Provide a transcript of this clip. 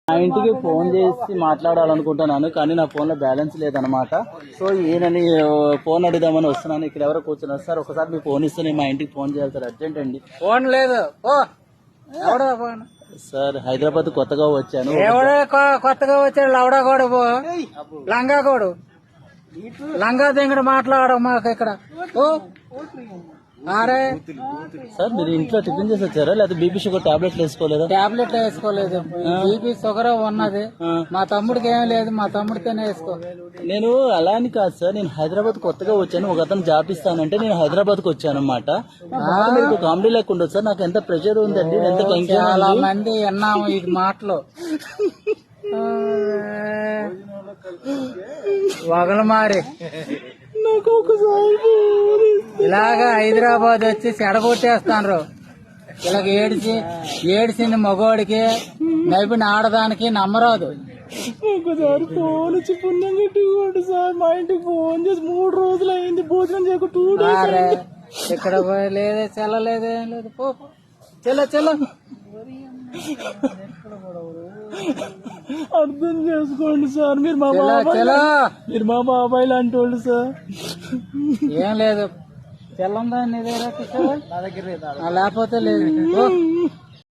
మా ఇంటికి ఫోన్ చేసి మాట్లాడాలనుకుంటున్నాను, కానీ నా ఫోన్ లో బ్యాలెన్స్ లేదనమాట. సో ఈయనని ఫోన్ అడుగుదామని వస్తున్నాను. ఇక్కడ ఎవరో కూర్చున్నారు. సార్ ఒకసారి మీ ఫోన్ ఇస్తే నేను మా ఇంటికి ఫోన్ చేయాలి సార్, అర్జెంట్ అండి. ఫోన్ లేదు. ఫోన్ సార్ హైదరాబాద్ కొత్తగా వచ్చాను. ఎవడో కొత్తగా వచ్చాడు లవడగోడు, లంగాగోడు, లంగా దింగడు మాట్లాడ మాకు ఇక్కడ. అరే సార్ మీరు ఇంట్లో టిఫిన్ చేసి వచ్చారా, లేదా బీపీ షుగర్ టాబ్లెట్లు వేసుకోలేదా? టాబ్లెట్ వేసుకోలేదు, బీపీ షుగర్ ఉన్నది. మా తమ్ముడికి ఏం లేదు, మా తమ్ముడితోనే వేసుకో. నేను అలా అని కాదు సార్, నేను హైదరాబాద్ కొత్తగా వచ్చాను. ఒక అతను జాబ్ ఇస్తానంటే నేను హైదరాబాద్ కు వచ్చాను అనమాట. కామెడీ లేకుండా సార్, నాకు ఎంత ప్రెషర్ ఉందండి, ఎంత టెన్షన్. చాలా మంది విన్నాము ఈ మాటలు. వగలు మారి నాకు ఒకసారి ఇలాగా హైదరాబాద్ వచ్చి చెడగొట్టేస్తాను. ఇలాగ ఏడిసింది మగోడికి, నైపుణ్య ఆడదానికి నమ్మరాదు. ఒకసారి ఫోన్ వచ్చి పుణ్యం కట్టుకోండి సార్, మా ఇంటికి ఫోన్ చేసి 3 రోజులు అయింది, భోజనం చేయకు 2 days. ఇక్కడ లేదే చెల్లలేదే ఏం లేదు. పో చెల్ల అర్థం చేసుకోండి సార్, మీరు మా బాబాయ్ లాంటి వాళ్ళు సార్. ఏం లేదు, తెల్లందా నీ దగ్గర లేకపోతే లేదు.